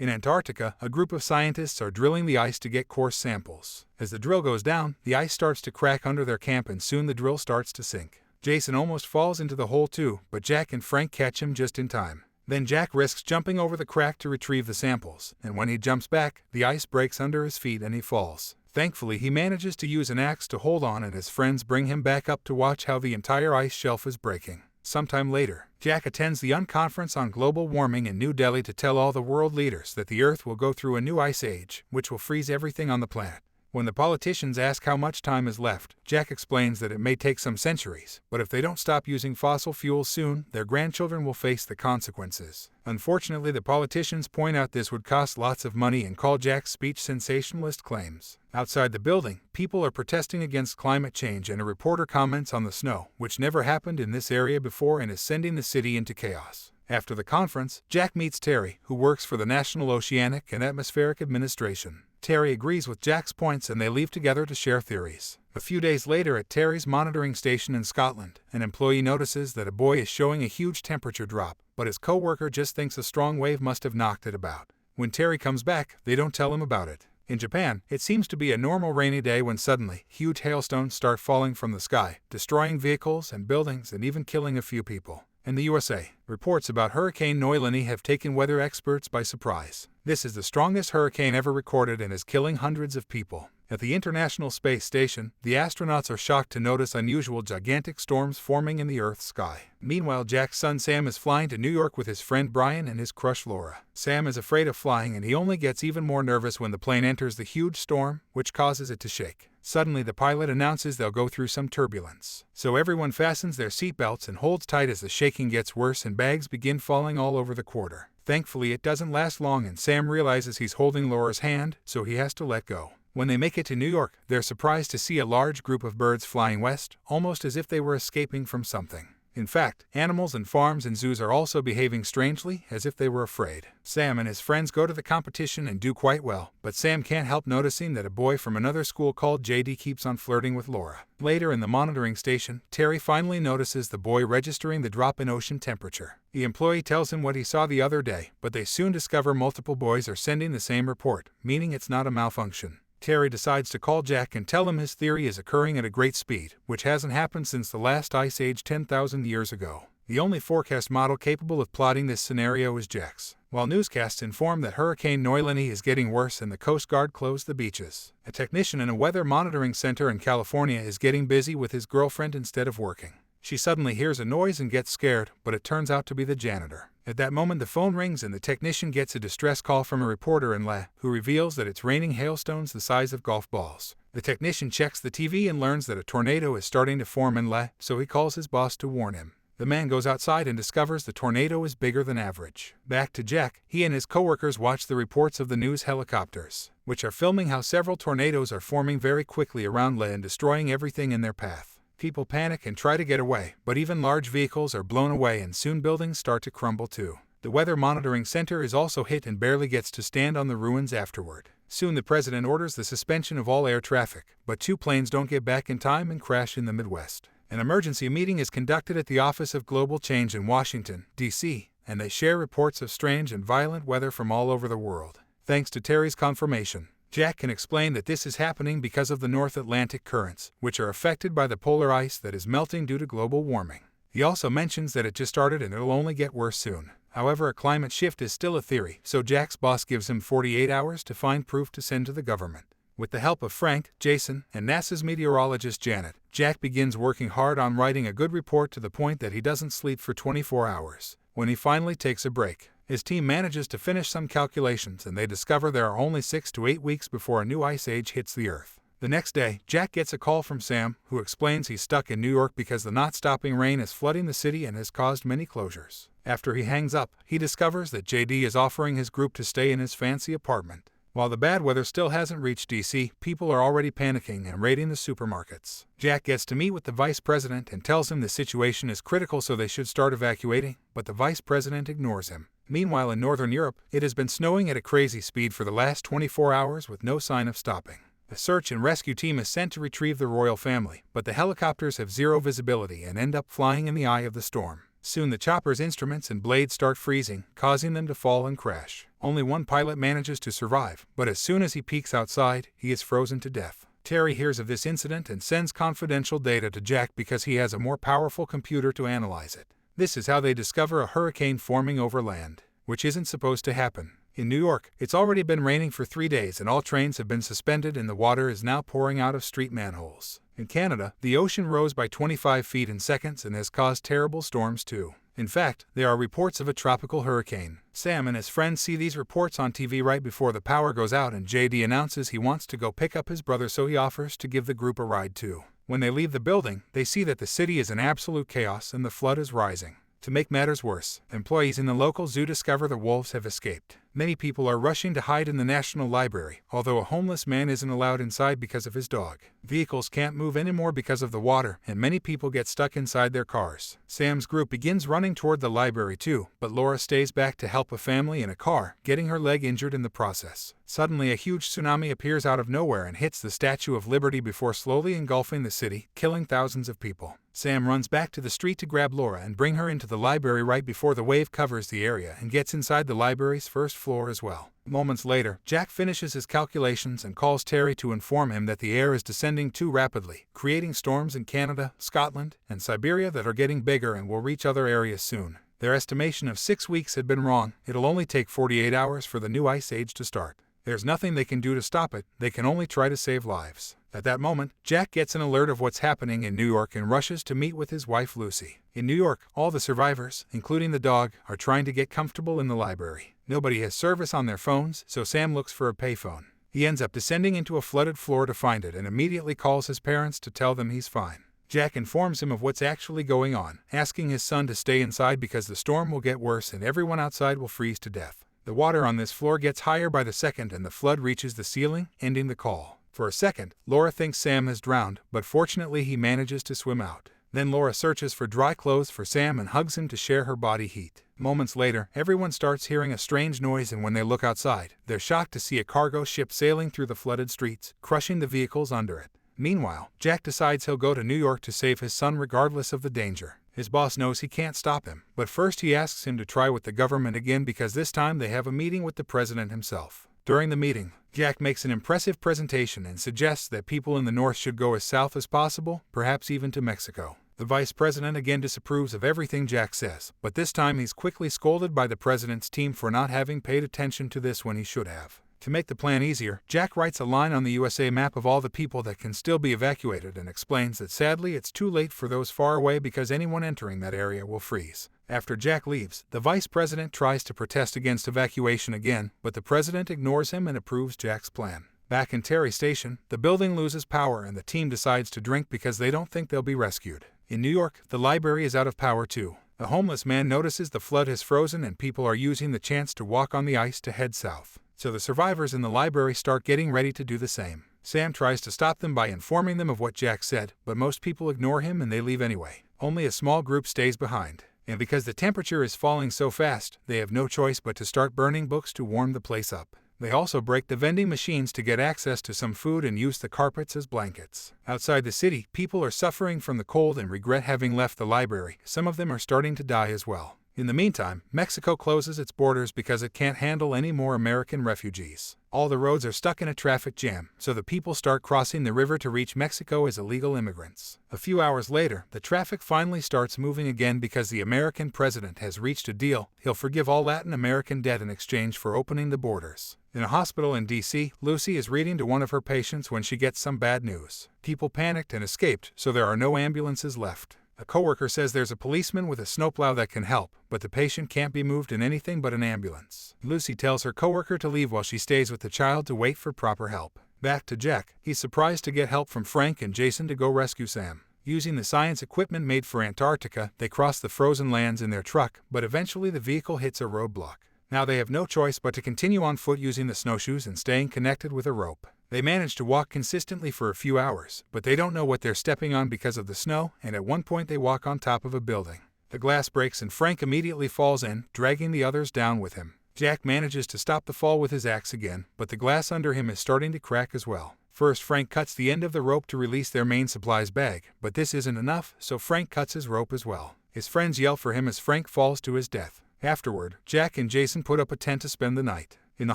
In Antarctica, a group of scientists are drilling the ice to get coarse samples. As the drill goes down, the ice starts to crack under their camp and soon the drill starts to sink. Jason almost falls into the hole too, but Jack and Frank catch him just in time. Then Jack risks jumping over the crack to retrieve the samples, and when he jumps back, the ice breaks under his feet and he falls. Thankfully, he manages to use an axe to hold on and his friends bring him back up to watch how the entire ice shelf is breaking. Sometime later, Jack attends the UN Conference on Global Warming in New Delhi to tell all the world leaders that the Earth will go through a new ice age, which will freeze everything on the planet. When the politicians ask how much time is left, Jack explains that it may take some centuries, but if they don't stop using fossil fuels soon, their grandchildren will face the consequences. Unfortunately, the politicians point out this would cost lots of money and call Jack's speech sensationalist claims. Outside the building, people are protesting against climate change and a reporter comments on the snow, which never happened in this area before and is sending the city into chaos. After the conference, Jack meets Terry, who works for the National Oceanic and Atmospheric Administration. Terry agrees with Jack's points and they leave together to share theories. A few days later at Terry's monitoring station in Scotland, an employee notices that a boy is showing a huge temperature drop, but his co-worker just thinks a strong wave must have knocked it about. When Terry comes back, they don't tell him about it. In Japan, it seems to be a normal rainy day when suddenly, huge hailstones start falling from the sky, destroying vehicles and buildings and even killing a few people. In the USA, reports about Hurricane Noelani have taken weather experts by surprise. This is the strongest hurricane ever recorded and is killing hundreds of people. At the International Space Station, the astronauts are shocked to notice unusual gigantic storms forming in the Earth's sky. Meanwhile, Jack's son Sam is flying to New York with his friend Brian and his crush Laura. Sam is afraid of flying and he only gets even more nervous when the plane enters the huge storm, which causes it to shake. Suddenly, the pilot announces they'll go through some turbulence. So everyone fastens their seatbelts and holds tight as the shaking gets worse and bags begin falling all over the quarter. Thankfully, it doesn't last long and Sam realizes he's holding Laura's hand, so he has to let go. When they make it to New York, they're surprised to see a large group of birds flying west, almost as if they were escaping from something. In fact, animals in farms and zoos are also behaving strangely, as if they were afraid. Sam and his friends go to the competition and do quite well, but Sam can't help noticing that a boy from another school called JD keeps on flirting with Laura. Later in the monitoring station, Terry finally notices the boy registering the drop in ocean temperature. The employee tells him what he saw the other day, but they soon discover multiple boys are sending the same report, meaning it's not a malfunction. Terry decides to call Jack and tell him his theory is occurring at a great speed, which hasn't happened since the last ice age 10,000 years ago. The only forecast model capable of plotting this scenario is Jack's. While newscasts inform that Hurricane Noelani is getting worse and the Coast Guard closed the beaches, a technician in a weather monitoring center in California is getting busy with his girlfriend instead of working. She suddenly hears a noise and gets scared, but it turns out to be the janitor. At that moment, the phone rings and the technician gets a distress call from a reporter in Leh, who reveals that it's raining hailstones the size of golf balls. The technician checks the TV and learns that a tornado is starting to form in Leh, so he calls his boss to warn him. The man goes outside and discovers the tornado is bigger than average. Back to Jack, he and his coworkers watch the reports of the news helicopters, which are filming how several tornadoes are forming very quickly around Leh and destroying everything in their path. People panic and try to get away, but even large vehicles are blown away and soon buildings start to crumble too. The Weather Monitoring Center is also hit and barely gets to stand on the ruins afterward. Soon the president orders the suspension of all air traffic, but 2 planes don't get back in time and crash in the Midwest. An emergency meeting is conducted at the Office of Global Change in Washington, D.C., and they share reports of strange and violent weather from all over the world. Thanks to Terry's confirmation, Jack can explain that this is happening because of the North Atlantic currents, which are affected by the polar ice that is melting due to global warming. He also mentions that it just started and it'll only get worse soon. However, a climate shift is still a theory, so Jack's boss gives him 48 hours to find proof to send to the government. With the help of Frank, Jason, and NASA's meteorologist Janet, Jack begins working hard on writing a good report to the point that he doesn't sleep for 24 hours. When he finally takes a break, his team manages to finish some calculations and they discover there are only 6 to 8 weeks before a new ice age hits the Earth. The next day, Jack gets a call from Sam, who explains he's stuck in New York because the not-stopping rain is flooding the city and has caused many closures. After he hangs up, he discovers that JD is offering his group to stay in his fancy apartment. While the bad weather still hasn't reached DC, people are already panicking and raiding the supermarkets. Jack gets to meet with the vice president and tells him the situation is critical so they should start evacuating, but the vice president ignores him. Meanwhile, in Northern Europe, it has been snowing at a crazy speed for the last 24 hours with no sign of stopping. The search and rescue team is sent to retrieve the royal family, but the helicopters have zero visibility and end up flying in the eye of the storm. Soon the chopper's instruments and blades start freezing, causing them to fall and crash. Only one pilot manages to survive, but as soon as he peeks outside, he is frozen to death. Terry hears of this incident and sends confidential data to Jack because he has a more powerful computer to analyze it. This is how they discover a hurricane forming over land, which isn't supposed to happen. In New York, it's already been raining for 3 days and all trains have been suspended and the water is now pouring out of street manholes. In Canada, the ocean rose by 25 feet in seconds and has caused terrible storms too. In fact, there are reports of a tropical hurricane. Sam and his friends see these reports on TV right before the power goes out and JD announces he wants to go pick up his brother, so he offers to give the group a ride too. When they leave the building, they see that the city is in absolute chaos and the flood is rising. To make matters worse, employees in the local zoo discover the wolves have escaped. Many people are rushing to hide in the National Library, although a homeless man isn't allowed inside because of his dog. Vehicles can't move anymore because of the water, and many people get stuck inside their cars. Sam's group begins running toward the library too, but Laura stays back to help a family in a car, getting her leg injured in the process. Suddenly a huge tsunami appears out of nowhere and hits the Statue of Liberty before slowly engulfing the city, killing thousands of people. Sam runs back to the street to grab Laura and bring her into the library right before the wave covers the area and gets inside the library's first floor as well. Moments later, Jack finishes his calculations and calls Terry to inform him that the air is descending too rapidly, creating storms in Canada, Scotland, and Siberia that are getting bigger and will reach other areas soon. Their estimation of 6 weeks had been wrong. It'll only take 48 hours for the new ice age to start. There's nothing they can do to stop it, they can only try to save lives. At that moment, Jack gets an alert of what's happening in New York and rushes to meet with his wife Lucy. In New York, all the survivors, including the dog, are trying to get comfortable in the library. Nobody has service on their phones, so Sam looks for a payphone. He ends up descending into a flooded floor to find it and immediately calls his parents to tell them he's fine. Jack informs him of what's actually going on, asking his son to stay inside because the storm will get worse and everyone outside will freeze to death. The water on this floor gets higher by the second and the flood reaches the ceiling, ending the call. For a second, Laura thinks Sam has drowned, but fortunately he manages to swim out. Then Laura searches for dry clothes for Sam and hugs him to share her body heat. Moments later, everyone starts hearing a strange noise and when they look outside, they're shocked to see a cargo ship sailing through the flooded streets, crushing the vehicles under it. Meanwhile, Jack decides he'll go to New York to save his son regardless of the danger. His boss knows he can't stop him, but first he asks him to try with the government again because this time they have a meeting with the president himself. During the meeting, Jack makes an impressive presentation and suggests that people in the north should go as south as possible, perhaps even to Mexico. The vice president again disapproves of everything Jack says, but this time he's quickly scolded by the president's team for not having paid attention to this when he should have. To make the plan easier, Jack writes a line on the USA map of all the people that can still be evacuated and explains that sadly it's too late for those far away because anyone entering that area will freeze. After Jack leaves, the vice president tries to protest against evacuation again, but the president ignores him and approves Jack's plan. Back in Terry Station, the building loses power and the team decides to drink because they don't think they'll be rescued. In New York, the library is out of power too. A homeless man notices the flood has frozen and people are using the chance to walk on the ice to head south. So the survivors in the library start getting ready to do the same. Sam tries to stop them by informing them of what Jack said, but most people ignore him and they leave anyway. Only a small group stays behind. And because the temperature is falling so fast, they have no choice but to start burning books to warm the place up. They also break the vending machines to get access to some food and use the carpets as blankets. Outside the city, people are suffering from the cold and regret having left the library. Some of them are starting to die as well. In the meantime, Mexico closes its borders because it can't handle any more American refugees. All the roads are stuck in a traffic jam, so the people start crossing the river to reach Mexico as illegal immigrants. A few hours later, the traffic finally starts moving again because the American president has reached a deal. He'll forgive all Latin American debt in exchange for opening the borders. In a hospital in D.C., Lucy is reading to one of her patients when she gets some bad news. People panicked and escaped, so there are no ambulances left. A coworker says there's a policeman with a snowplow that can help, but the patient can't be moved in anything but an ambulance. Lucy tells her coworker to leave while she stays with the child to wait for proper help. Back to Jack, he's surprised to get help from Frank and Jason to go rescue Sam. Using the science equipment made for Antarctica, they cross the frozen lands in their truck, but eventually the vehicle hits a roadblock. Now they have no choice but to continue on foot using the snowshoes and staying connected with a rope. They manage to walk consistently for a few hours, but they don't know what they're stepping on because of the snow, and at one point they walk on top of a building. The glass breaks and Frank immediately falls in, dragging the others down with him. Jack manages to stop the fall with his axe again, but the glass under him is starting to crack as well. First, Frank cuts the end of the rope to release their main supplies bag, but this isn't enough, so Frank cuts his rope as well. His friends yell for him as Frank falls to his death. Afterward, Jack and Jason put up a tent to spend the night. In the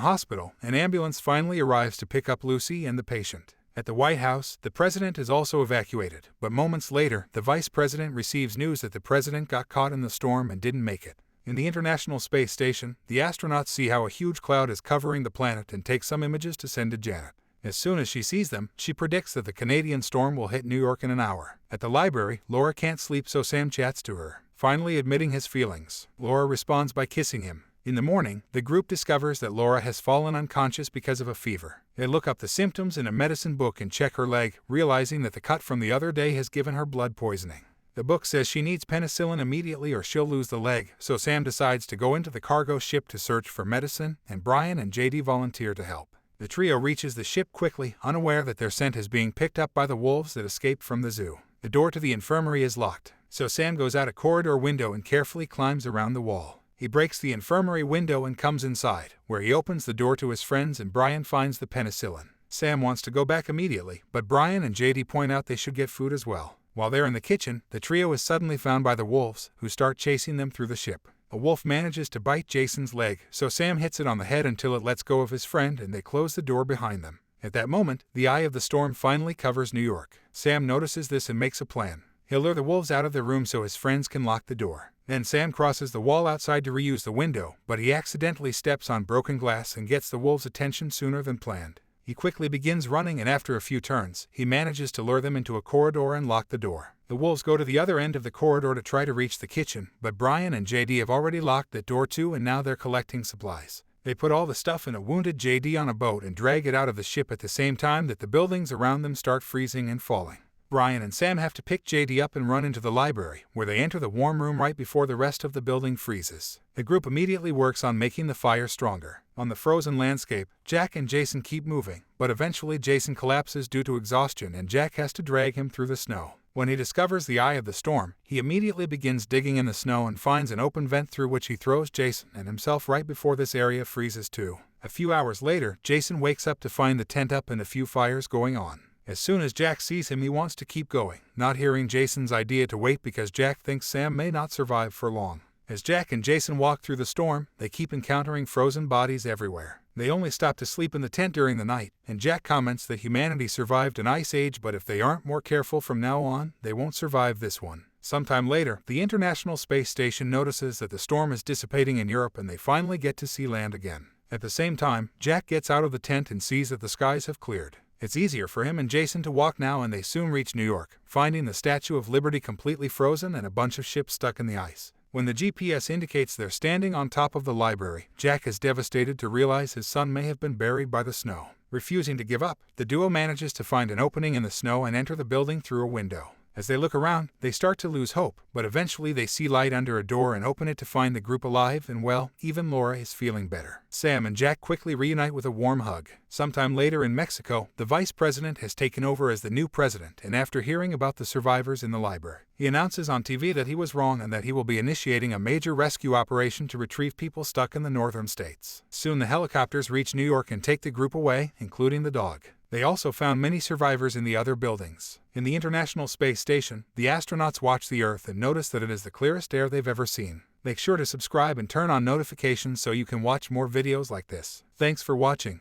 hospital, an ambulance finally arrives to pick up Lucy and the patient. At the White House, the president is also evacuated, but moments later, the vice president receives news that the president got caught in the storm and didn't make it. In the International Space Station, the astronauts see how a huge cloud is covering the planet and take some images to send to Janet. As soon as she sees them, she predicts that the Canadian storm will hit New York in an hour. At the library, Laura can't sleep, so Sam chats to her, finally admitting his feelings. Laura responds by kissing him. In the morning, the group discovers that Laura has fallen unconscious because of a fever. They look up the symptoms in a medicine book and check her leg, realizing that the cut from the other day has given her blood poisoning. The book says she needs penicillin immediately or she'll lose the leg, so Sam decides to go into the cargo ship to search for medicine, and Brian and JD volunteer to help. The trio reaches the ship quickly, unaware that their scent is being picked up by the wolves that escaped from the zoo. The door to the infirmary is locked, so Sam goes out a corridor window and carefully climbs around the wall. He breaks the infirmary window and comes inside, where he opens the door to his friends and Brian finds the penicillin. Sam wants to go back immediately, but Brian and JD point out they should get food as well. While they're in the kitchen, the trio is suddenly found by the wolves, who start chasing them through the ship. A wolf manages to bite Jason's leg, so Sam hits it on the head until it lets go of his friend and they close the door behind them. At that moment, the eye of the storm finally covers New York. Sam notices this and makes a plan. He'll lure the wolves out of their room so his friends can lock the door. Then Sam crosses the wall outside to reuse the window, but he accidentally steps on broken glass and gets the wolves' attention sooner than planned. He quickly begins running, and after a few turns, he manages to lure them into a corridor and lock the door. The wolves go to the other end of the corridor to try to reach the kitchen, but Brian and JD have already locked that door too, and now they're collecting supplies. They put all the stuff in a wounded JD on a boat and drag it out of the ship at the same time that the buildings around them start freezing and falling. Brian and Sam have to pick JD up and run into the library, where they enter the warm room right before the rest of the building freezes. The group immediately works on making the fire stronger. On the frozen landscape, Jack and Jason keep moving, but eventually Jason collapses due to exhaustion and Jack has to drag him through the snow. When he discovers the eye of the storm, he immediately begins digging in the snow and finds an open vent through which he throws Jason and himself right before this area freezes too. A few hours later, Jason wakes up to find the tent up and a few fires going on. As soon as Jack sees him, he wants to keep going, not hearing Jason's idea to wait because Jack thinks Sam may not survive for long. As Jack and Jason walk through the storm, they keep encountering frozen bodies everywhere. They only stop to sleep in the tent during the night, and Jack comments that humanity survived an ice age, but if they aren't more careful from now on, they won't survive this one. Sometime later, the International Space Station notices that the storm is dissipating in Europe and they finally get to see land again. At the same time, Jack gets out of the tent and sees that the skies have cleared. It's easier for him and Jason to walk now, and they soon reach New York, finding the Statue of Liberty completely frozen and a bunch of ships stuck in the ice. When the GPS indicates they're standing on top of the library, Jack is devastated to realize his son may have been buried by the snow. Refusing to give up, the duo manages to find an opening in the snow and enter the building through a window. As they look around, they start to lose hope, but eventually they see light under a door and open it to find the group alive, and well, even Laura is feeling better. Sam and Jack quickly reunite with a warm hug. Sometime later in Mexico, the vice president has taken over as the new president, and after hearing about the survivors in the library, he announces on TV that he was wrong and that he will be initiating a major rescue operation to retrieve people stuck in the northern states. Soon the helicopters reach New York and take the group away, including the dog. They also found many survivors in the other buildings. In the International Space Station, the astronauts watch the Earth and notice that it is the clearest air they've ever seen. Make sure to subscribe and turn on notifications so you can watch more videos like this. Thanks for watching.